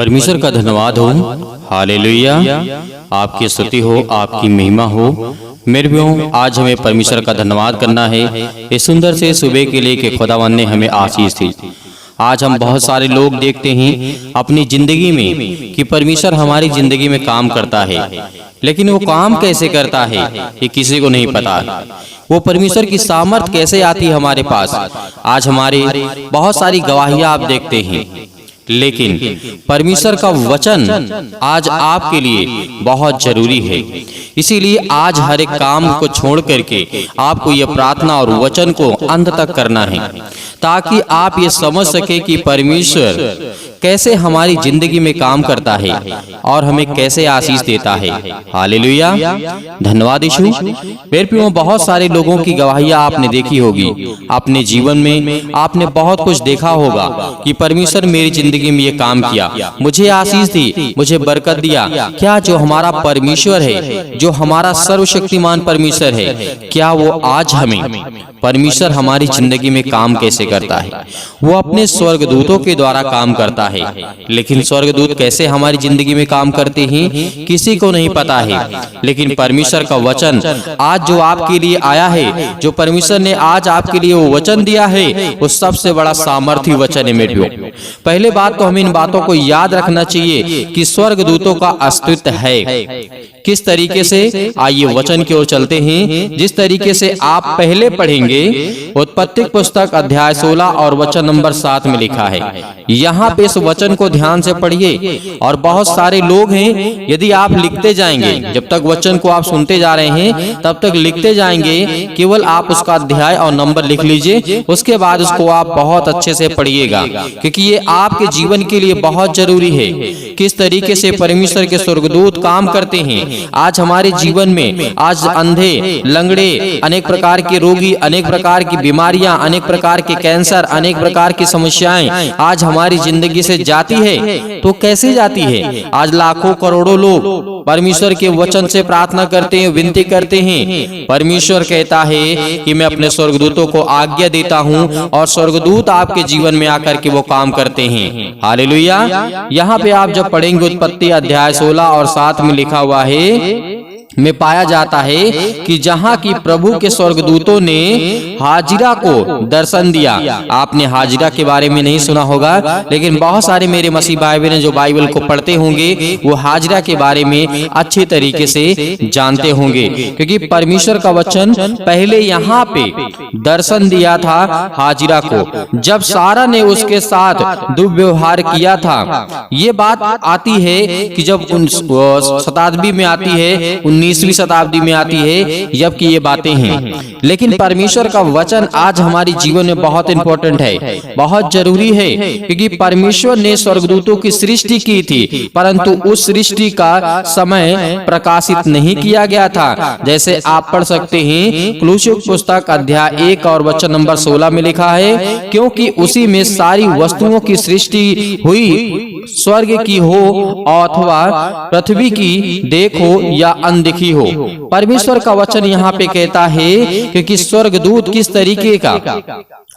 परमेश्वर का धन्यवाद हो। हालेलुया। आपकी स्तुति हो, आपकी महिमा हो। मेरे प्रियो, आज हमें परमेश्वर का धन्यवाद करना है इस सुंदर से सुबह के लिए कि खुदावन ने हमें आशीष दी। आज हम बहुत सारे लोग देखते हैं अपनी जिंदगी में कि परमेश्वर हमारी जिंदगी में काम करता है, लेकिन वो काम कैसे करता है ये किसी को नहीं पता। वो परमेश्वर की सामर्थ कैसे आती है हमारे पास। आज हमारी बहुत सारी गवाहियां आप देखते हैं, लेकिन परमेश्वर का वचन आज आपके लिए बहुत जरूरी है। इसीलिए आज हर एक काम को छोड़ करके आपको ये प्रार्थना और वचन को अंत तक करना है, ताकि आप ये समझ सके कि परमेश्वर कैसे हमारी जिंदगी में काम करता है और हमें कैसे आशीष देता है। हालेलुया। धन्यवाद यीशु। मेरे प्रियो, बहुत सारे लोगों की गवाहियां आपने देखी होगी। अपने जीवन में आपने बहुत कुछ देखा होगा कि परमेश्वर मेरी जिंदगी में ये काम किया, मुझे आशीष दी, मुझे बरकत दिया। क्या जो हमारा परमेश्वर है, जो हमारा सर्वशक्तिमान परमेश्वर है, क्या वो आज हमें परमेश्वर हमारी जिंदगी में काम कैसे करता है? वो अपने स्वर्गदूतों के द्वारा काम करता है। लेकिन स्वर्गदूत कैसे हमारी जिंदगी में काम करते हैं किसी को नहीं पता है। लेकिन परमेश्वर का वचन आज जो आपके लिए आया है, जो परमेश्वर ने आज आपके लिए वो वचन दिया है, वो सबसे बड़ा सामर्थी वचन है मेरे प्रियो। पहले बात तो हमें इन बातों को याद रखना चाहिए कि स्वर्गदूतों का अस्तित्व है। किस तरीके से, आइए वचन की ओर चलते हैं। जिस तरीके से आप पहले पढ़ेंगे, उत्पत्ति पुस्तक अध्याय 16 और वचन नंबर 7 में लिखा है। यहाँ पे इस वचन को ध्यान से पढ़िए। और बहुत सारे लोग हैं, यदि आप लिखते जाएंगे, जब तक वचन को आप सुनते जा रहे हैं तब तक लिखते जाएंगे, केवल आप उसका अध्याय और नंबर लिख लीजिए, उसके बाद उसको आप बहुत अच्छे से पढ़िएगा, क्योंकि ये आपके जीवन के लिए बहुत जरूरी है। किस तरीके से परमेश्वर के स्वर्गदूत काम करते हैं आज हमारे जीवन में। आज अंधे, लंगड़े, अनेक प्रकार के रोगी, अनेक प्रकार की बीमारियां, अनेक प्रकार के कैंसर, अनेक प्रकार की समस्याएं आज हमारी जिंदगी से जाती है। तो कैसे जाती है? आज लाखों करोड़ों लोग परमेश्वर के वचन से प्रार्थना करते हैं, विनती करते हैं। परमेश्वर कहता है कि मैं अपने स्वर्गदूतों को आज्ञा देता हूं और स्वर्गदूत आपके जीवन में आकर के वो काम करते हैं। हालेलुया। यहाँ पे आप जब पढ़ेंगे उत्पत्ति अध्याय 16 और 7 में लिखा हुआ है में पाया जाता है कि जहां की प्रभु के स्वर्गदूतों ने हाजिरा को दर्शन दिया। आपने हाजिरा के बारे में नहीं सुना होगा, लेकिन बहुत सारे मेरे मसीह भाई बहन जो बाइबल को पढ़ते होंगे वो हाजिरा के बारे में अच्छे तरीके से जानते होंगे, क्योंकि परमेश्वर का वचन पहले यहाँ पे दर्शन दिया था हाजिरा को, जब सारा ने उसके साथ दुर्व्यवहार किया था। ये बात आती है कि जब शताब्दी में आती है, 19वीं शताब्दी में आती है, जबकि ये बातें हैं। लेकिन परमेश्वर का वचन आज हमारे जीवन में बहुत इंपॉर्टेंट है, बहुत जरूरी है, क्योंकि परमेश्वर ने स्वर्गदूतों की सृष्टि की थी, परंतु उस सृष्टि का समय प्रकाशित नहीं किया गया था। जैसे आप पढ़ सकते हैं कुलुस्सी पुस्तक अध्याय 1 और वचन नंबर 16 में लिखा है, क्योंकि उसी में सारी वस्तुओं की सृष्टि हुई, स्वर्ग की हो अथवा पृथ्वी की देखो या अनदेखी हो। परमेश्वर का वचन यहाँ पे कहता है क्योंकि स्वर्गदूत किस तरीके का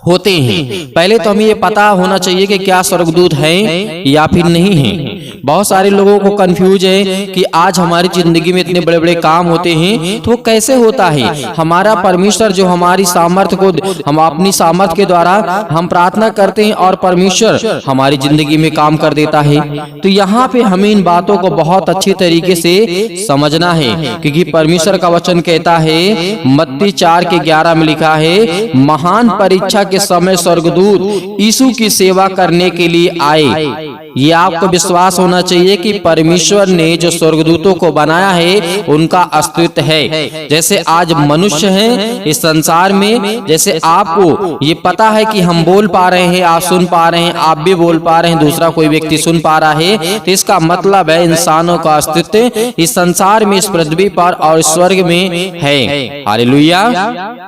होते हैं। पहले तो हमें ये पता होना चाहिए कि क्या स्वर्गदूत हैं या फिर नहीं हैं। बहुत सारे लोगों को कंफ्यूज है कि आज हमारी जिंदगी में इतने बड़े बड़े काम होते हैं, तो वो कैसे होता है? हमारा परमेश्वर जो हमारी सामर्थ्य को, हम अपनी सामर्थ्य के द्वारा हम प्रार्थना करते हैं और परमेश्वर हमारी जिंदगी में काम कर देता है। तो यहाँ पे हमें इन बातों को बहुत अच्छी तरीके से समझना है, क्योंकि परमेश्वर का वचन कहता है, मत्ती 4:11 में लिखा है, महान परीक्षा के समय स्वर्गदूत यीशु की सेवा करने के लिए आए। ये आपको विश्वास होना चाहिए कि परमेश्वर ने जो स्वर्गदूतों को बनाया है उनका अस्तित्व है। जैसे आज मनुष्य हैं इस संसार में, जैसे आपको ये पता है कि हम बोल पा रहे हैं, आप सुन पा रहे हैं, आप भी बोल पा रहे हैं, दूसरा कोई व्यक्ति सुन पा रहा है, तो इसका मतलब है इंसानों का अस्तित्व इस संसार में, इस पृथ्वी पर और स्वर्ग में है। हालेलुया।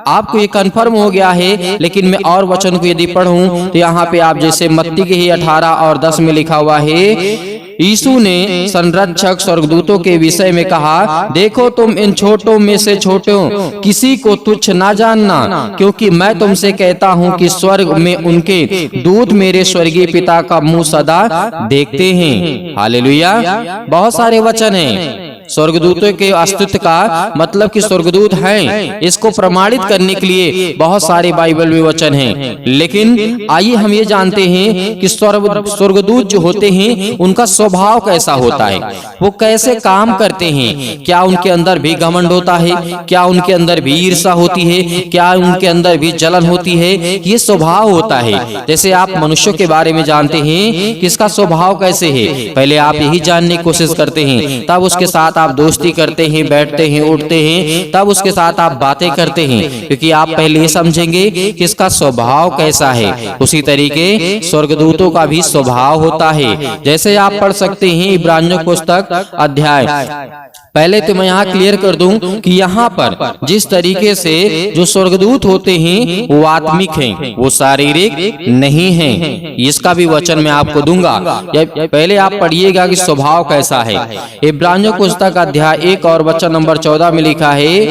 आपको ये कंफर्म हो गया है। लेकिन मैं और वचन को यदि पढ़ूं तो यहाँ पे आप जैसे मत्ती के ही 18 और 10 में लिखा हुआ है, यीशु ने संरक्षक स्वर्गदूतों के विषय में कहा, देखो तुम इन छोटों में से छोटों किसी को तुच्छ ना जानना, क्योंकि मैं तुमसे कहता हूँ कि स्वर्ग में उनके दूत मेरे स्वर्गीय पिता का मुंह सदा देखते हैं। हालेलुया। बहुत सारे वचन हैं स्वर्गदूतों के अस्तित्व का, मतलब कि स्वर्गदूत हैं, इसको प्रमाणित करने के लिए बहुत सारे बाइबल में वचन हैं। लेकिन आइए हम ये जानते हैं कि स्वर्गदूत जो होते हैं उनका स्वभाव कैसा होता है, वो कैसे काम करते हैं। क्या उनके अंदर भी घमंड होता है? क्या उनके अंदर भी ईर्ष्या होती है? क्या उनके अंदर भी जलन होती है? ये स्वभाव होता है। जैसे आप मनुष्यों के बारे में जानते हैं कि इसका स्वभाव कैसे है, पहले आप यही जानने की कोशिश करते हैं, तब उसके साथ आप दोस्ती करते हैं, बैठते हैं, उठते हैं, तब उसके साथ आप बातें करते हैं, क्योंकि आप पहले ये समझेंगे कि इसका स्वभाव कैसा है। उसी तरीके स्वर्गदूतों का भी स्वभाव होता है। जैसे आप पढ़ सकते हैं इब्रानियों पुस्तक अध्याय, पहले तो मैं यहाँ क्लियर कर दूं कि यहाँ पर जिस तरीके से जो स्वर्गदूत होते हैं वो आत्मिक हैं, वो शारीरिक नहीं हैं। इसका भी वचन मैं आपको दूंगा। पहले आप पढ़िएगा कि स्वभाव कैसा है। इब्रानियों पुस्तक अध्याय 1 और वचन नंबर 14 में लिखा है,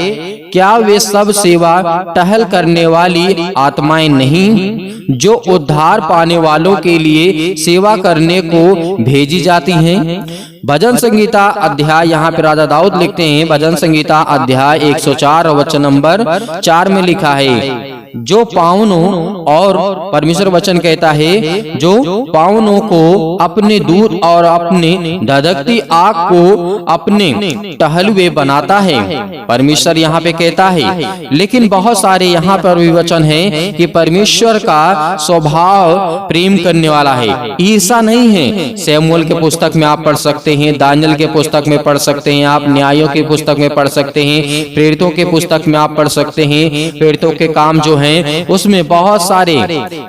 क्या वे सब सेवा टहल करने वाली आत्माएं नहीं जो उद्धार पाने वालों के लिए सेवा करने को भेजी जाती हैं? भजन संगीता अध्याय, यहाँ पे राजा दाऊद लिखते हैं, भजन संगीता अध्याय 104 वचन नंबर 4 में लिखा है, जो पावनों, और परमेश्वर वचन कहता है, जो पावनों को अपने दूत और अपने धधकती आग को अपने टहलुए बनाता है। परमेश्वर यहाँ पे कहता है। लेकिन बहुत सारे यहाँ पर भी वचन है कि परमेश्वर का स्वभाव प्रेम करने वाला है, ईर्ष्या नहीं है। शमूएल के पुस्तक में आप पढ़ सकते हैं, दानियेल के पुस्तक में पढ़ सकते हैं, आप न्यायों की पुस्तक में पढ़ सकते हैं, प्रेरितों के पुस्तक में आप पढ़ सकते हैं। प्रेरितों के काम जो हैं उसमें बहुत सारे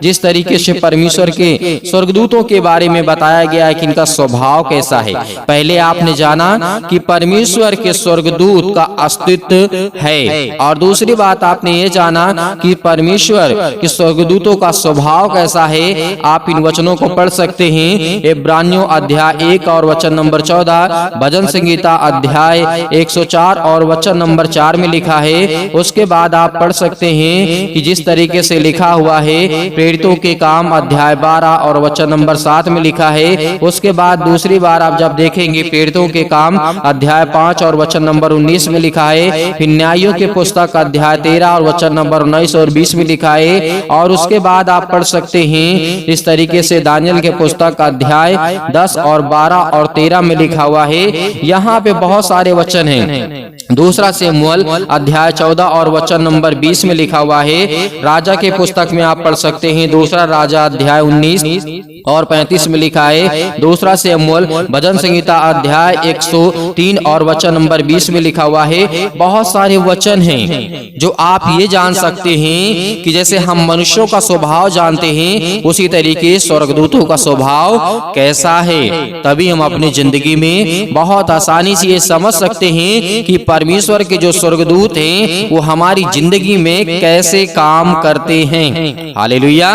जिस तरीके से परमेश्वर के स्वर्गदूतों के बारे में बताया गया है कि इनका स्वभाव कैसा है। पहले आपने जाना कि परमेश्वर के स्वर्गदूत का अस्तित्व है, और दूसरी बात आपने ये जाना कि परमेश्वर के स्वर्गदूतों का स्वभाव कैसा है। आप इन वचनों को पढ़ सकते हैं इब्रानियों अध्याय 1 और वचन नंबर 14, भजन संगीता अध्याय 104 और वचन नंबर 4 में लिखा है। उसके बाद आप पढ़ सकते हैं कि जिस तरीके से लिखा हुआ है प्रेरितों के काम अध्याय 12 और वचन नंबर 7 में लिखा है। उसके बाद दूसरी बार आप जब देखेंगे प्रेरितों के काम अध्याय 5 और वचन नंबर 19 में लिखा है। फिर न्यायों के पुस्तक अध्याय 13 और वचन नंबर 19 और 20 में लिखा है। और उसके बाद आप पढ़ सकते हैं इस तरीके से दानियेल के पुस्तक अध्याय 10 और 12 और 13 में लिखा हुआ है। यहाँ पे बहुत सारे वचन हैं। दूसरा शमूएल अध्याय 14 और वचन नंबर 20 में लिखा हुआ है। राजा के पुस्तक में आप पढ़ सकते हैं दूसरा राजा अध्याय 19 और 35 में लिखा है। दूसरा शमूएल भजन संगीता अध्याय 103 और वचन नंबर 20 में लिखा हुआ है। बहुत सारे वचन हैं जो आप ये जान सकते हैं कि जैसे हम मनुष्यों का स्वभाव जानते हैं उसी तरीके स्वर्गदूतों का स्वभाव कैसा है। तभी हम अपनी जिंदगी में बहुत आसानी से ये समझ सकते हैं कि परमेश्वर के जो स्वर्गदूत हैं वो हमारी जिंदगी में कैसे काम करते हैं। हालेलुया,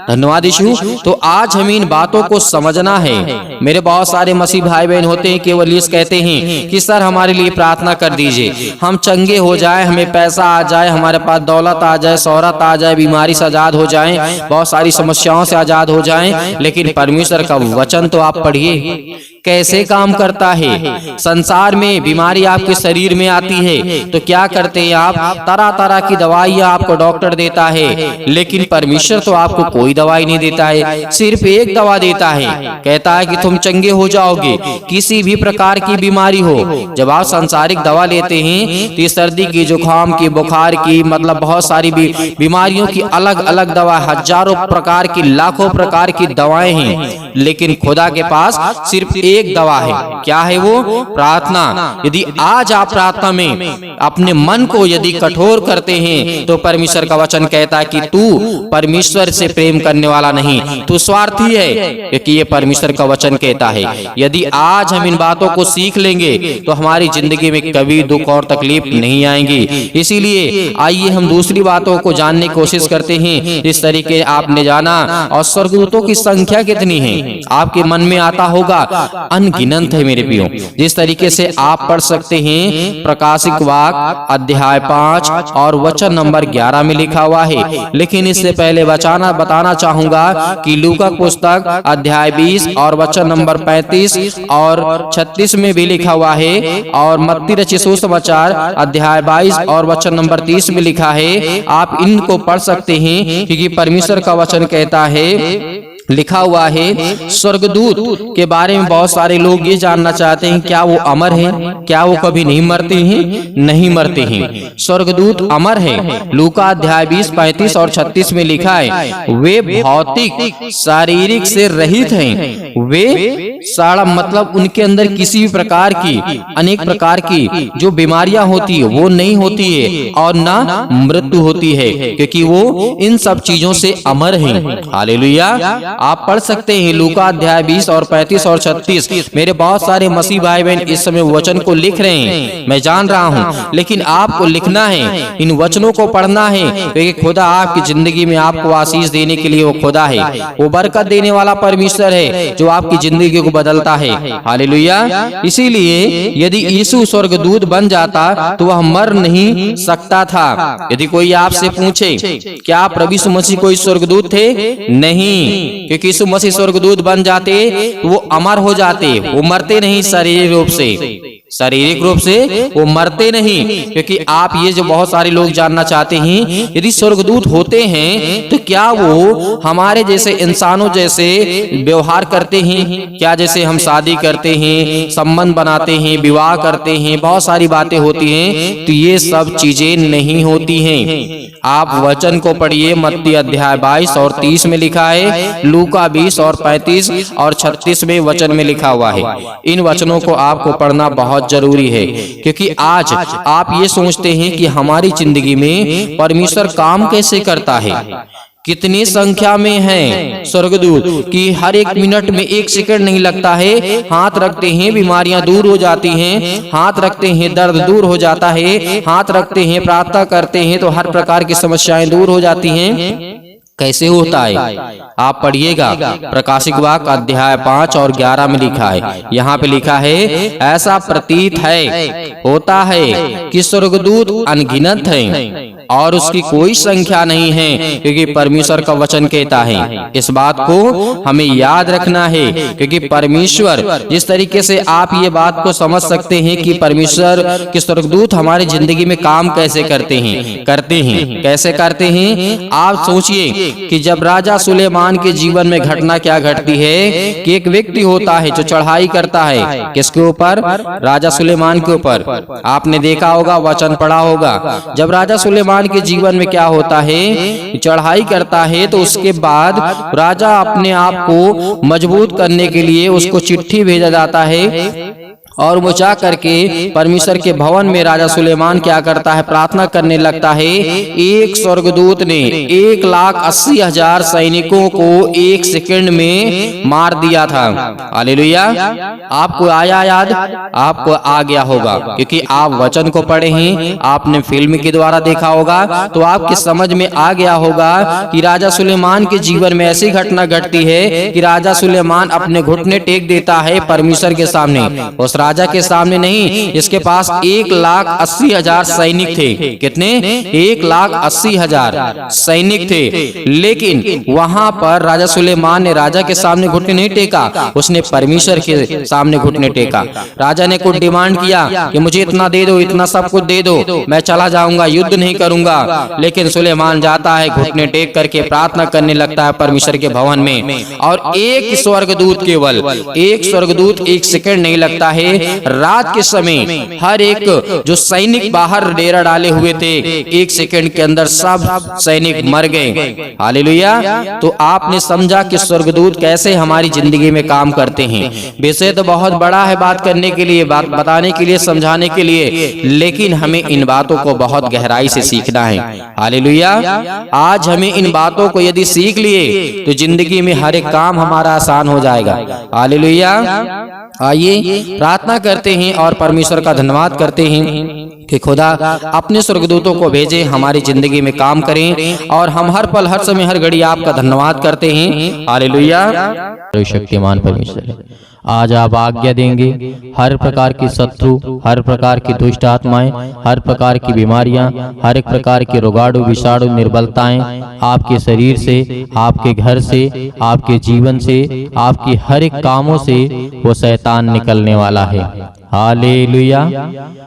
धन्यवाद यीशु। तो आज हमें इन बातों को समझना है। मेरे बहुत सारे मसीह भाई बहन होते हैं, केवल ये कहते हैं कि सर हमारे लिए प्रार्थना कर दीजिए, हम चंगे हो जाए, हमें पैसा आ जाए, हमारे पास दौलत आ जाए, शोहरत आ जाए, बीमारी से आजाद हो जाए, बहुत सारी समस्याओं से आजाद हो जाए। लेकिन परमेश्वर का वचन तो आप पढ़िए कैसे काम करता है। संसार में बीमारी आपके शरीर में आती है तो क्या करते हैं आप? तरह तरह की दवाइयाँ आपको डॉक्टर देता है, लेकिन परमेश्वर तो आपको कोई दवाई नहीं देता है, सिर्फ एक दवा देता है। कहता है कि तुम चंगे हो जाओगे किसी भी प्रकार की बीमारी हो। जब आप सांसारिक दवा लेते हैं तो सर्दी की, जुकाम की, बुखार की, मतलब बहुत सारी बीमारियों की अलग अलग दवा, हजारों प्रकार की, लाखों प्रकार की दवाएं हैं। लेकिन खुदा के पास सिर्फ एक दवा है। क्या है वो? प्रार्थना। यदि आज आप प्रार्थना में अपने मन को यदि कठोर करते हैं तो परमेश्वर का वचन कहता है कि तू परमेश्वर से प्रेम करने वाला नहीं, तू स्वार्थी है, क्योंकि ये परमेश्वर का वचन कहता है। यदि आज हम इन बातों को सीख लेंगे तो हमारी जिंदगी में कभी दुख और तकलीफ नहीं आएंगी। इसीलिए आइए हम दूसरी बातों को जानने की कोशिश करते हैं। इस तरीके आपने जाना और स्वर्गदूतों की संख्या कितनी है? आपके मन में आता होगा अनगिनत है मेरे प्रियो। जिस तरीके से आप पढ़ सकते हैं प्रकाशिक वाक्य अध्याय 5 और वचन नंबर 11 में लिखा हुआ है। लेकिन इससे पहले बताना चाहूंगा कि लूका पुस्तक अध्याय 20 और वचन नंबर 35 और 36 में भी लिखा हुआ है, और मत्ती रचित सुसमाचार अध्याय 22 और वचन नंबर 30 में लिखा है। आप इनको पढ़ सकते हैं, क्योंकि परमेश्वर का वचन कहता है, लिखा हुआ है, स्वर्गदूत के बारे में बहुत सारे लोग ये जानना चाहते हैं, क्या वो अमर हैं? क्या वो कभी नहीं मरते हैं? नहीं मरते हैं, स्वर्गदूत अमर है। लूका अध्याय 20, 35 और 36 में लिखा है, वे भौतिक शारीरिक से रहित हैं। वे सारा मतलब उनके अंदर किसी भी प्रकार की अनेक प्रकार की जो बीमारियां होती है वो नहीं होती है, और ना मृत्यु होती है, क्योंकि वो इन सब चीजों से अमर हैं। हालेलुया। आप पढ़ सकते हैं लूका अध्याय 20 और 35 और 36। मेरे बहुत सारे मसीह भाई बहन इस समय वचन को लिख रहे हैं, मैं जान रहा हूं, लेकिन आपको लिखना है, इन वचनों को पढ़ना है, क्योंकि खुदा आपकी जिंदगी में आपको आशीष देने के लिए वो खुदा है, वो बरकत देने वाला परमेश्वर है जो आपकी जिंदगी को बदलता है। हालेलुया। इसीलिए यदि यीशु स्वर्गदूत बन जाता तो वह मर नहीं सकता था। यदि कोई आपसे पूछे क्या प्रभु यीशु मसीह कोई स्वर्गदूत थे? नहीं, क्योंकि यीशु मसीह स्वर्गदूत बन जाते तो वो अमर हो जाते, वो मरते नहीं शारीरिक रूप से, शारीरिक रूप से वो मरते नहीं। क्योंकि आप ये जो बहुत सारे लोग जानना चाहते हैं, यदि स्वर्गदूत होते हैं तो क्या वो हमारे जैसे इंसानों जैसे व्यवहार करते हैं? क्या जैसे हम शादी करते हैं, संबंध बनाते हैं, विवाह करते हैं, बहुत सारी बातें होती हैं, तो ये सब चीजें नहीं होती हैं। आप वचन को पढ़िए, मत्ती अध्याय 22 और 30 में लिखा है, लूका 20 और 35 और 36 में वचन में लिखा हुआ है। इन वचनों को आपको पढ़ना बहुत जरूरी है, क्योंकि आज आप ये सोचते हैं कि हमारी जिंदगी में परमेश्वर काम कैसे करता है, कितनी संख्या में हैं स्वर्गदूत कि हर एक मिनट में एक सेकंड नहीं लगता है, हाथ रखते हैं बीमारियां दूर हो जाती हैं, हाथ रखते हैं दर्द दूर हो जाता है, हाथ रखते हैं प्रार्थना करते हैं तो हर प्रकार की समस्याएं दूर हो जाती हैं। कैसे होता है आप पढ़िएगा, प्रकाशिक वाक्य अध्याय 5 और 11 में लिखा है। यहाँ पे लिखा है, ऐसा प्रतीत है होता है कि स्वर्गदूत अनगिनत हैं और उसकी कोई संख्या नहीं है, क्योंकि परमेश्वर का वचन कहता है। इस बात को हमें याद रखना है, क्योंकि परमेश्वर जिस तरीके से आप ये बात को समझ सकते हैं कि परमेश्वर के स्वर्गदूत हमारी जिंदगी में काम कैसे करते हैं कैसे करते हैं। आप सोचिए कि जब राजा सुलेमान के जीवन में घटना क्या घटती है कि एक व्यक्ति होता है जो चढ़ाई करता है, किसके ऊपर? राजा सुलेमान के ऊपर। आपने देखा होगा, वचन पढ़ा होगा, जब राजा सुलेमान के जीवन में क्या होता है, चढ़ाई करता है, तो उसके बाद राजा अपने आप को मजबूत करने के लिए उसको चिट्ठी भेजा जाता है, और वो जा करके परमेश्वर के भवन में राजा सुलेमान क्या करता है, प्रार्थना करने लगता है। एक स्वर्गदूत ने 1,80,000 सैनिकों को एक सेकंड में मार दिया था। हालेलुया। आपको आया याद? आपको आ गया होगा, क्योंकि आप वचन को पढ़े हैं, आपने फिल्म के द्वारा देखा होगा, तो आपके समझ में आ गया होगा कि राजा सुलेमान के जीवन में ऐसी घटना घटती है कि राजा सुलेमान अपने घुटने टेक देता है परमेश्वर के सामने। उस राजा के सामने नहीं, इसके पास 1,80,000 सैनिक थे। कितने? 1,80,000 सैनिक थे, लेकिन वहां पर राजा सुलेमान ने राजा के सामने घुटने नहीं टेका, उसने परमेश्वर के सामने घुटने टेका। राजा ने कुछ डिमांड किया कि मुझे इतना दे दो, इतना सब कुछ दे दो, मैं चला जाऊंगा, युद्ध नहीं करूंगा। लेकिन सुलेमान जाता है, घुटने टेक करके प्रार्थना करने लगता है परमेश्वर के भवन में, और एक स्वर्गदूत, केवल एक स्वर्गदूत, एक सेकंड नहीं लगता है, रात के समय हर एक जो सैनिक बाहर डेरा डाले हुए थे, एक सेकंड के अंदर सब सैनिक मर गए। हालेलुया। तो आपने समझा कि स्वर्गदूत कैसे हमारी जिंदगी में काम करते हैं। विषय तो बहुत बड़ा है बात करने के लिए, बात बताने के लिए, समझाने के लिए, लेकिन हमें इन बातों को बहुत गहराई से सीखना है। हालेलुया। आज हमें इन बातों को यदि सीख लिए तो जिंदगी में हर एक काम हमारा आसान हो जाएगा। हालेलुया। आइए प्रार्थना करते हैं और परमेश्वर का धन्यवाद करते हैं कि खुदा अपने स्वर्गदूतों को भेजे, हमारी जिंदगी में काम करें, और हम हर पल, हर समय, हर घड़ी आपका धन्यवाद करते हैं। हालेलुया। शक्तिमान परमेश्वर, आज आप आज्ञा देंगे हर प्रकार की शत्रु, हर प्रकार की दुष्ट आत्माएं, हर प्रकार की बीमारियां, हर एक प्रकार की रोगाणु विषाणु निर्बलताएं आपके शरीर से, आपके घर से, आपके जीवन से, आपकी हर एक कामों से वो शैतान निकलने वाला है। हालेलुया।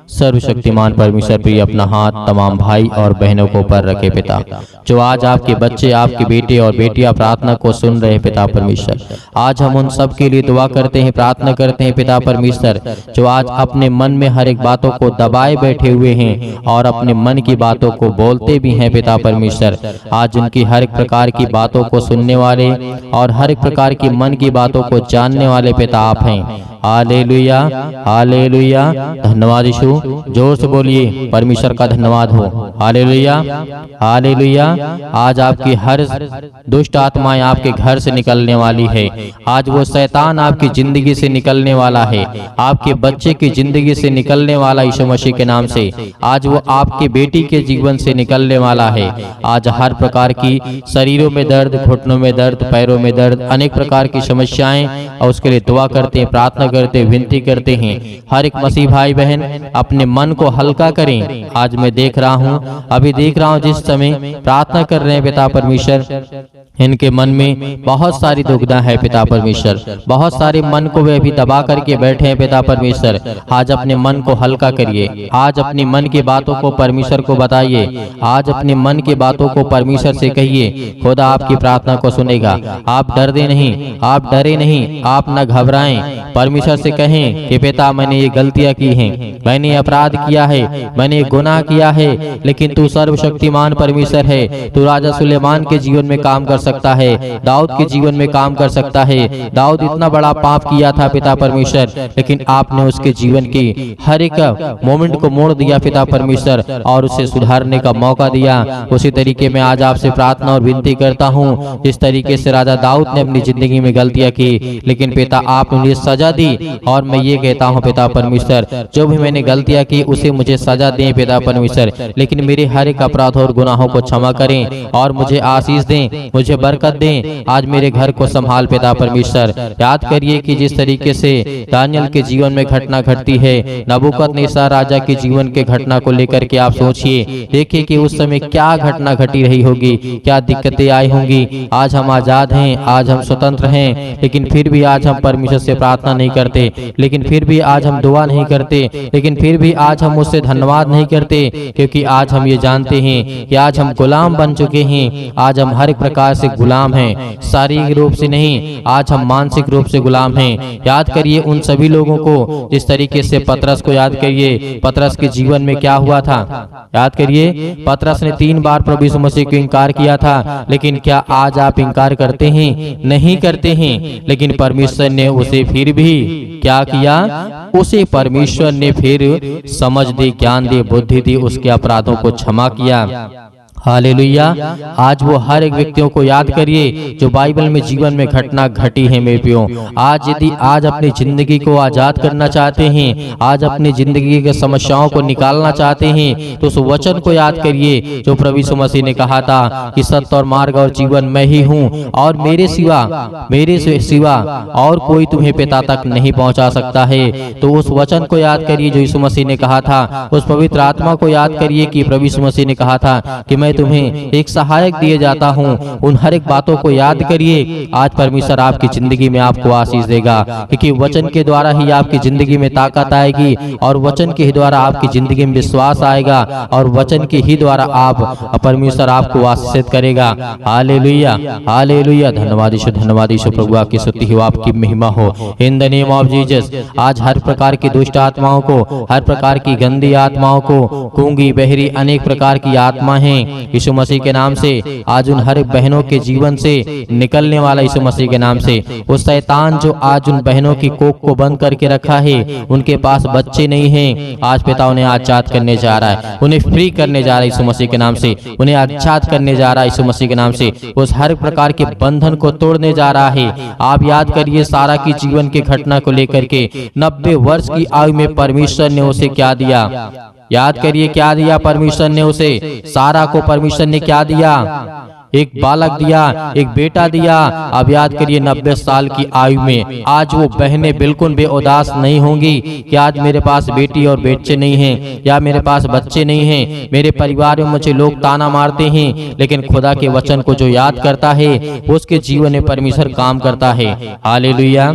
सर्वशक्तिमान परमेश्वर भी अपना हाथ तमाम भाई और बहनों को पर रखे पिता, जो आज आपके बच्चे, आपके बेटे और बेटियां प्रार्थना को सुन रहे पिता परमेश्वर। आज हम उन सब के लिए दुआ करते हैं, प्रार्थना करते हैं पिता परमेश्वर, जो आज अपने मन में हर एक बातों को दबाए बैठे हुए हैं और अपने मन की बातों को बोलते भी हैं पिता परमेश्वर। आज उनकी हर एक प्रकार की बातों को सुनने वाले और हर एक प्रकार की मन की बातों को जानने वाले पिता आप हैं। Hallelujah, hallelujah. धन्यवाद यीशु। जोर से बोलिए, परमेश्वर का धन्यवाद हो। Hallelujah, hallelujah. आज आपकी हर दुष्ट आत्माएं आपके घर से निकलने वाली है। आज वो शैतान आपकी जिंदगी से निकलने वाला है, आपके बच्चे की जिंदगी से निकलने वाला यीशु मसीह के नाम से। आज वो आपके बेटी के जीवन से निकलने वाला है। आज हर प्रकार की शरीरों में दर्द, घुटनों में दर्द, पैरों में दर्द, अनेक प्रकार की समस्याएं, और उसके लिए दुआ करते हैं, प्रार्थना करते, विनती करते हैं। हर एक मसीह भाई बहन अपने मन को हल्का करें। आज मैं देख रहा हूँ, अभी देख रहा हूँ, जिस समय प्रार्थना कर रहे हैं पिता परमेश्वर, इनके मन में बहुत सारी दुविधा है पिता परमेश्वर, बहुत सारे मन को वे अभी दबा करके बैठे हैं पिता परमेश्वर। आज अपने मन को हल्का करिए, आज अपनी मन की बातों को परमेश्वर को बताइए, आज अपने मन की बातों को परमेश्वर से कहिए। खुदा आपकी प्रार्थना को सुनेगा। आप डरते नहीं, आप डरे नहीं, आप न घबराएं। परमेश्वर से कहें कि पिता मैंने ये गलतियां की हैं, मैंने अपराध किया है, मैंने गुनाह किया है, लेकिन तू सर्वशक्तिमान परमेश्वर है। तू राजा सुलेमान के जीवन में काम कर सकता है, दाऊद के जीवन में काम कर सकता है। दाऊद इतना बड़ा पाप किया था पिता परमेश्वर, लेकिन आपने उसके जीवन की हर एक मोमेंट को मोड़ दिया पिता परमेश्वर, और उसे सुधारने का मौका दिया। उसी तरीके में आज आपसे प्रार्थना और विनती करता हूँ, जिस तरीके से राजा दाऊद ने अपनी जिंदगी में गलतियां की, लेकिन पिता आपने मुझे सजा दी। और मैं ये कहता हूँ पिता परमेश्वर, जो भी मैंने गलतियां की उसे मुझे सजा दें पिता परमेश्वर, लेकिन मेरे हर एक अपराध और गुनाहों को क्षमा करें और मुझे आशीष दें, मुझे बरकत दें। आज मेरे घर को संभाल पिता परमेश्वर। याद करिए कि जिस तरीके से दानियल के जीवन में घटना घटती है, नबूकदनेस्सर राजा के जीवन के घटना को लेकर के आप सोचिए, देखिए कि उस समय क्या घटना घटी रही होगी, क्या दिक्कतें आई होंगी। आज हम आजाद हैं, आज हम स्वतंत्र हैं, लेकिन फिर भी आज हम परमेश्वर से प्रार्थना नहीं करते, लेकिन फिर भी आज हम दुआ नहीं करते, लेकिन फिर भी आज हम उससे धन्यवाद नहीं करते, क्योंकि आज हम ये जानते हैं कि आज हम गुलाम बन चुके हैं। आज हम हर एक प्रकार से गुलाम हैं, शारीरिक रूप से नहीं, आज हम मानसिक रूप से गुलाम हैं। याद करिए उन सभी लोगों को, जिस तरीके से पतरस को याद करिए, पतरस के जीवन में क्या हुआ था। याद करिए, पतरस ने 3 बार प्रभु यीशु मसीह को इनकार किया था, लेकिन क्या आज आप इनकार करते हैं? नहीं करते हैं। लेकिन परमेश्वर ने उसे फिर भी क्या किया? उसे परमेश्वर ने फिर समझ दी, ज्ञान दी, बुद्धि दी, उसके अपराधों को क्षमा किया। हालेलुया। आज वो हर एक व्यक्तियों को याद करिए जो बाइबल में जीवन में घटना घटी है मेरे प्रियो। आज यदि आज अपनी जिंदगी को आजाद करना चाहते हैं, आज अपनी जिंदगी के समस्याओं को निकालना चाहते हैं, तो उस वचन को याद करिए जो प्रभु यीशु मसीह ने कहा था कि सत्य और मार्ग और जीवन मैं ही हूँ, और मेरे सिवा और कोई तुम्हें पिता तक नहीं पहुँचा सकता है। तो उस वचन को याद करिए जो यीशु मसीह ने कहा था। उस पवित्र आत्मा को याद करिए कि प्रभु यीशु मसीह ने कहा था कि मैं तुम्हें एक सहायक दिए जाता हूँ। उन हर एक बातों को याद करिए। आज परमेश्वर आपकी जिंदगी में आपको आशीष देगा, क्योंकि वचन के द्वारा ही आपकी जिंदगी में ताकत आएगी, और वचन के ही द्वारा आपकी जिंदगी में विश्वास आएगा, और वचन के ही द्वारा आप परमेश्वर आपको आशीषित करेगा। Hallelujah, hallelujah. धन्यवाद यीशु, धन्यवाद यीशु। प्रभु आपकी स्तुति हो, आपकी महिमा हो, in the name of Jesus. आज हर प्रकार की दुष्ट आत्माओं को, हर प्रकार की गंदी आत्माओं को, गूंगी बहरी अनेक प्रकार की आत्मा है, यीशु मसीह के नाम से आज उन हर बहनों के जीवन से निकलने वाला यीशु मसीह के नाम से। वो शैतान जो आज उन बहनों की कोख को बंद करके रखा है, उनके पास बच्चे नहीं हैं, आज पिता उन्हें आजाद करने जा रहा है, उन्हें फ्री करने जा रहा है यीशु मसीह के नाम से, उन्हें आजाद करने जा रहा है यीशु मसीह के नाम से। उस हर प्रकार के बंधन को तोड़ने जा रहा है। आप याद करिए सारा की जीवन की घटना को लेकर के 90 वर्ष की आयु में परमेश्वर ने उसे क्या दिया? याद करिए क्या दिया परमेश्वर ने उसे? सारा को परमेश्वर ने क्या दिया? एक बालक दिया, एक बेटा दिया। अब याद करिए 90 साल की आयु में आज वो बहनें बिल्कुल भी उदास नहीं होंगी कि आज मेरे पास बेटी और बच्चे नहीं हैं, या मेरे पास बच्चे नहीं हैं, मेरे परिवार में मुझे लोग ताना मारते हैं। लेकिन खुदा के वचन को जो याद करता है उसके जीवन में परमेश्वर काम करता है। Hallelujah,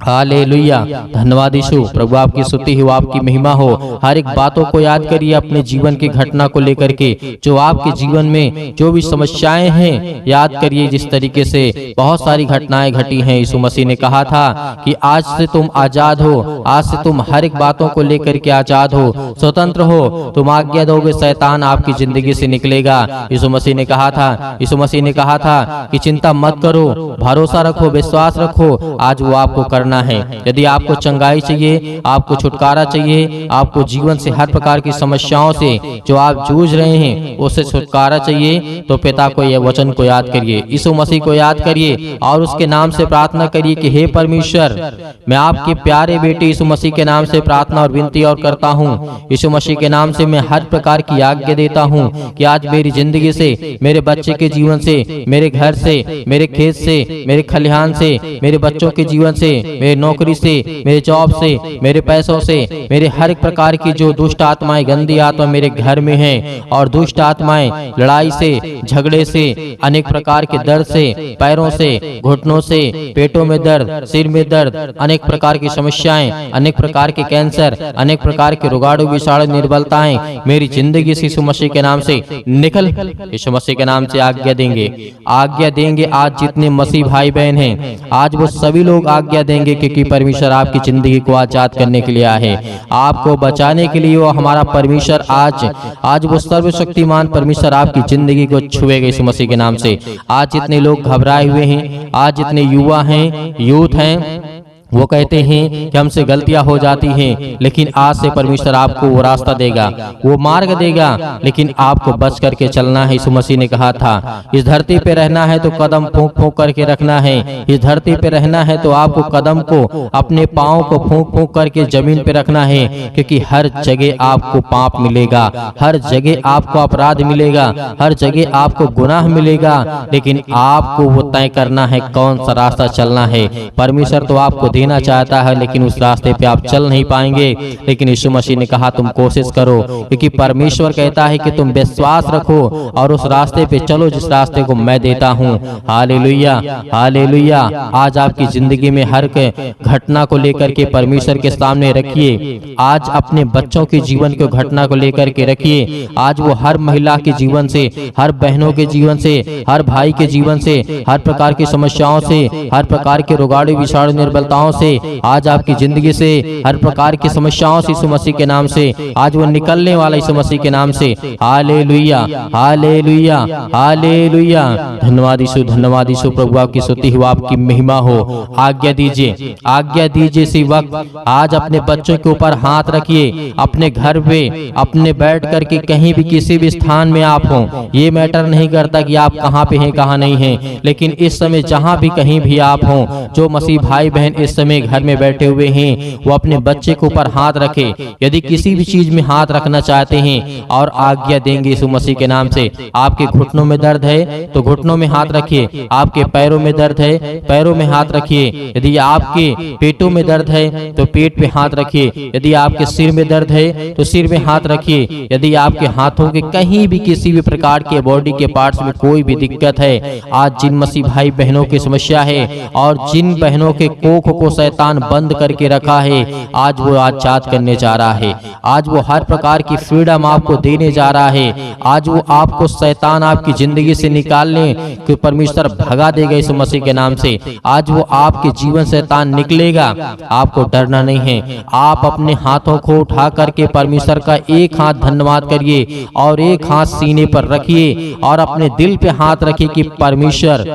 hallelujah. धन्यवाद यीशु। प्रभु आपकी स्तुति हो, आपकी महिमा हो। हर एक बातों को याद करिए अपने जीवन की घटना को लेकर के, जो आपके जीवन में जो भी समस्याएं हैं याद करिए। जिस तरीके से बहुत सारी घटनाएं घटी हैं, यीशु मसीह ने कहा था कि आज से तुम आजाद हो, आज से तुम हर एक बातों को लेकर के आजाद हो, स्वतंत्र हो। तुम आज्ञा दोगे, शैतान आपकी जिंदगी से निकलेगा। यीशु मसीह ने कहा था, यीशु मसीह ने कहा था कि चिंता मत करो, भरोसा रखो, विश्वास रखो। आज वो आपको करना है। यदि आपको चंगाई चाहिए, आपको छुटकारा चाहिए, आपको जीवन से हर प्रकार की समस्याओं से जो आप जूझ रहे हैं उससे छुटकारा चाहिए, तो पिता को यह वचन को याद करिए, यीशु मसीह को याद करिए और उसके नाम से प्रार्थना करिए कि हे परमेश्वर, मैं आपके प्यारे बेटे यीशु मसीह के नाम से प्रार्थना और विनती और करता हूँ। यीशु मसीह के नाम से मैं हर प्रकार की आज्ञा देता हूँ कि आज मेरी जिंदगी से, मेरे बच्चे के जीवन से, मेरे घर से, मेरे खेत से, मेरे खलिहान से, मेरे बच्चों के जीवन से, मेरे नौकरी से, मेरे जॉब से, मेरे पैसों से, मेरे हर एक प्रकार की जो दुष्ट आत्माएं, गंदी आत्मा मेरे घर में हैं, और दुष्ट आत्माएं लड़ाई से, झगड़े से, अनेक प्रकार के दर्द से, पैरों से, घुटनों से, पेटों में दर्द, सिर में दर्द, अनेक प्रकार की समस्याएं, अनेक प्रकार के कैंसर, अनेक प्रकार के रोगाणु विषाणु निर्बलताएं मेरी जिंदगी से यीशु मसीह के नाम से निकल। यीशु मसीह के नाम से आज्ञा देंगे, आज्ञा देंगे। आज जितने मसीह भाई बहन हैं आज वो सभी लोग आज्ञा देंगे, क्योंकि परमेश्वर आपकी जिंदगी को आजाद करने के लिए आया है, आपको बचाने के लिए। वो हमारा परमेश्वर आज वो सर्वशक्तिमान परमेश्वर आपकी जिंदगी को छुएगा यीशु मसीह के नाम से। आज जितने लोग घबराए हुए हैं, आज जितने युवा हैं, यूथ हैं, वो कहते हैं कि हमसे गलतियां हो जाती हैं, लेकिन आज से परमेश्वर आपको वो रास्ता देगा, वो मार्ग देगा, लेकिन आपको बच करके चलना है। यीशु मसीह ने कहा था इस धरती पे रहना है तो कदम फूंक फूंक करके रखना है। इस धरती पे रहना है तो आपको कदम को, अपने पाँव को फूंक फूंक करके जमीन पे रखना है, क्योंकि हर जगह आपको पाप मिलेगा, हर जगह आपको अपराध मिलेगा, हर जगह आपको गुनाह मिलेगा, लेकिन आपको वो तय करना है कौन सा रास्ता चलना है। परमेश्वर तो आपको देना चाहता है, लेकिन उस रास्ते पे आप चल नहीं पाएंगे। लेकिन यीशु मसीह ने कहा तुम कोशिश करो, क्योंकि परमेश्वर कहता है कि तुम विश्वास रखो और उस रास्ते पे चलो जिस रास्ते को मैं देता हूँ। Hallelujah, hallelujah. आज आपकी जिंदगी में हर घटना को लेकर के परमेश्वर के सामने रखिए। आज अपने बच्चों के जीवन को घटना को लेकर के रखिए। आज वो हर महिला के जीवन से, हर बहनों के जीवन से, हर भाई के जीवन से, हर प्रकार की समस्याओं से, हर प्रकार के रोगाणु विषाणु निर्बलताओं से, आज आपकी जिंदगी से हर प्रकार की समस्याओं से यीशु मसीह के नाम से आज वो निकलने वाला यीशु मसीह के नाम से। Hallelujah, hallelujah, hallelujah. धन्यवाद यीशु, धन्यवाद यीशु। प्रभु आपकी स्तुति हो, आपकी महिमा हो। आज्ञा दीजिए, आज्ञा दीजिए इसी वक्त। आज अपने बच्चों के ऊपर हाथ रखिए, अपने घर पे, अपने बैठ करके कहीं भी किसी भी स्थान में आप हो, ये मैटर नहीं करता कि आप कहाँ पे हैं कहाँ नहीं हैं, लेकिन इस समय जहाँ भी कहीं भी आप हो, जो मसीह भाई बहन इस समय घर में बैठे हुए हैं, वो अपने बच्चे के ऊपर हाथ रखे। यदि किसी भी चीज में हाथ रखना चाहते हैं और आज्ञा देंगे यीशु मसीह के नाम से। आपके घुटनों में दर्द है तो घुटनों में हाथ रखिए, आपके पैरों में दर्द है पैरों में हाथ रखिए, यदि आपके पेटों में दर्द है तो पेट पे हाथ रखिए, यदि आपके सिर में दर्द है तो सिर में हाथ रखिए, यदि आपके हाथों के कहीं भी किसी भी प्रकार के बॉडी के पार्ट्स में कोई भी दिक्कत है, आज जिन मसीह भाई बहनों की समस्या है और जिन बहनों के कोख को शैतान बंद करके रखा है, आज वो आजाद करने जा रहा है। आज वो हर प्रकार की फ्रीडम आपको देने जा रहा है। आज वो आपको शैतान आपकी जिंदगी से निकालने के परमेश्वर भगा देगा यीशु मसीह के नाम से। आज वो आपके जीवन से शैतान निकलेगा, आपको डरना नहीं है। आप अपने हाथों को उठा करके परमेश्वर का एक हाथ धन्यवाद करिए और एक हाथ सीने पर रखिए और अपने दिल पे हाथ रखिए कि परमेश्वर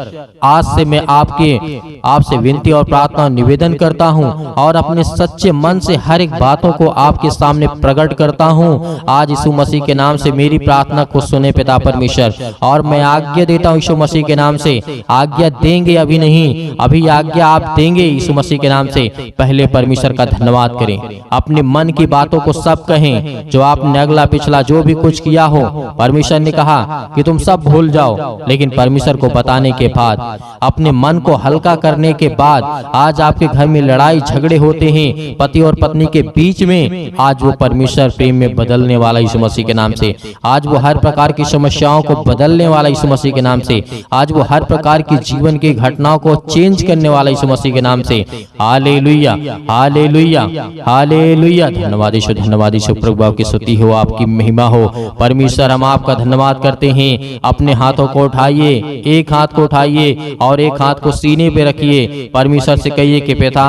आज से मैं आपसे विनती और प्रार्थना निवेदन निवेदन करता हूँ और अपने सच्चे मन से हर एक बातों को आपके सामने प्रकट करता हूँ। आज यीशु मसीह के नाम से मेरी प्रार्थना को सुने पिता परमेश्वर, और मैं आज्ञा देता हूँ यीशु मसीह के नाम से, आज्ञा देंगे अभी नहीं, अभी आज्ञा आप देंगे यीशु मसीह के नाम से। पहले परमेश्वर का धन्यवाद करें, अपने मन की बातों को सब कहें, जो आपने अगला पिछला जो भी कुछ किया हो। परमेश्वर ने कहा कि तुम सब भूल जाओ, लेकिन परमेश्वर को बताने के बाद, अपने मन को हल्का करने के बाद, आज आपके घर में लड़ाई झगड़े होते हैं पति और पत्नी के बीच में, आज वो परमेश्वर प्रेम में बदलने वाला यीशु मसीह के नाम से। आज वो हर प्रकार की समस्याओं को बदलने वाला यीशु मसीह के नाम से। आज वो हर प्रकार की जीवन की घटनाओं को चेंज करने वाला यीशु मसीह के नाम से। Hallelujah, hallelujah, hallelujah. धन्यवाद यीशु, धन्यवाद यीशु। प्रभु आपकी स्तुति हो, आपकी महिमा हो। परमेश्वर हम आपका धन्यवाद करते हैं। अपने हाथों को उठाइए, एक हाथ को उठाइए और एक हाथ को सीने पे रखिए। परमेश्वर से कहिए कि पिता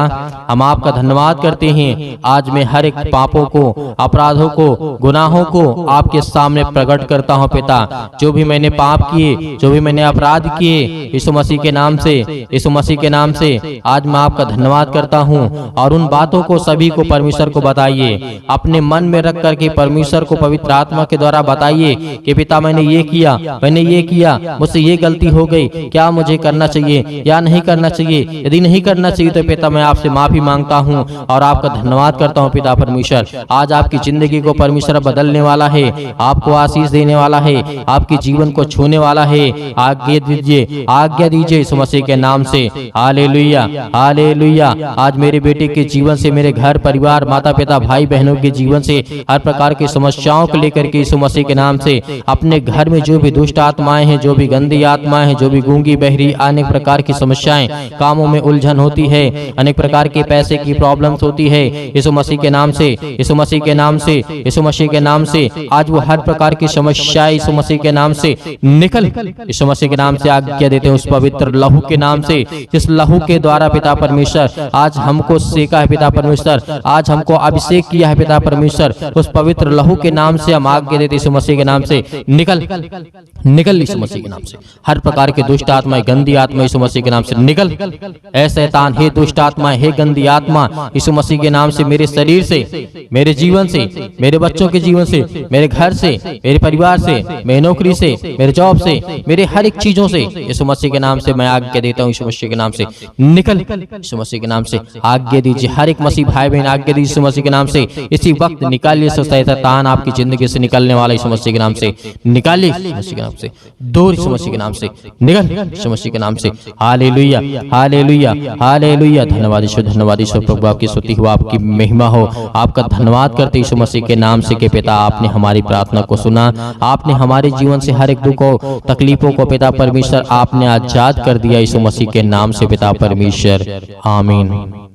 हम आपका धन्यवाद करते हैं। आज मैं हर एक पापों को, अपराधों को, गुनाहों को आपके सामने प्रकट करता हूँ पिता। जो भी मैंने पाप किए, जो भी मैंने अपराध किए, यीशु मसीह के नाम से, यीशु मसीह के नाम से आज मैं आपका धन्यवाद करता हूँ। और उन बातों को सभी को परमेश्वर को बताइए, अपने मन में रख करके परमेश्वर को पवित्र आत्मा के द्वारा बताइए कि पिता मैंने ये किया, मैंने ये किया, मुझसे ये गलती हो गई, क्या मुझे करना चाहिए या नहीं करना चाहिए। यदि नहीं करना चाहिए तो पिता मैं आपसे माफी मांगता हूँ और आपका धन्यवाद करता हूँ पिता परमेश्वर। आज आपकी जिंदगी को परमेश्वर बदलने वाला है, आपको आशीष देने वाला है, आपके जीवन को छूने वाला है। आज्ञा दीजिए, आज्ञा दीजिए यीशु मसीह के नाम से। Hallelujah, hallelujah. आज मेरे बेटे के जीवन से, मेरे घर परिवार, माता पिता, भाई बहनों के जीवन से, हर प्रकार की समस्याओं को लेकर के यीशु मसीह के नाम से, अपने घर में जो भी दुष्ट आत्माएं हैं, जो भी गंदी आत्माएं हैं, जो भी गूंगी बहरी, अनेक प्रकार की समस्याएं, कामों में उलझन होती है, अनेक प्रकार के पैसे की प्रॉब्लम्स होती है, यीशु मसीह के नाम से, यीशु मसीह के नाम से, यीशु मसीह के नाम से आज वो हर प्रकार की समस्याएं यीशु मसीह के नाम से निकल, यीशु मसीह के नाम से आज्ञा देते हैं उस पवित्र लहू के नाम से, जिस लहू के द्वारा पिता परमेश्वर आज हमको सेका है पिता परमेश्वर, आज हमको अभिषेक किया है पिता परमेश्वर। उस पवित्र लहू के नाम से हम आज्ञा देते यीशु मसीह के नाम से, निकल, निकल यीशु मसीह के नाम से। हर प्रकार के दुष्ट आत्मा, गंदी आत्मा यीशु मसीह के नाम से निकल। ऐ शैतान, हे दुष्ट आत्मा, हे गंदी आत्मा, यीशु मसीह के नाम से मेरे शरीर से, मेरे जीवन से, मेरे बच्चों के जीवन से, मेरे घर से, मेरे परिवार से, मेरी नौकरी से, मेरे जॉब से, मेरे हर एक चीजों से यीशु मसीह के नाम से मैं आज्ञा देता हूँ यीशु मसीह के नाम से निकल। यीशु मसीह के नाम से आज्ञा दीजिए, हर एक मसीह भाई बहन आज्ञा दीजिए यीशु मसीह के नाम से। इसी वक्त निकालिए शैतान आपकी जिंदगी से निकलने वाला यीशु मसीह के नाम से निकालिए, यीशु मसीह के नाम से दूर, यीशु मसीह के नाम से निकल, यीशु मसीह के नाम से। Hallelujah, hallelujah, hallelujah. धन्यवाद यीशु, धन्यवाद यीशु। प्रभु आपकी स्तुति हो, आपकी महिमा हो। आपका धन्यवाद करते यीशु मसीह के नाम से कि पिता आपने हमारी प्रार्थना को सुना, आपने हमारे जीवन से हर एक दुख को, तकलीफों को पिता परमेश्वर आपने आजाद कर दिया यीशु मसीह के नाम से पिता परमेश्वर। आमीन।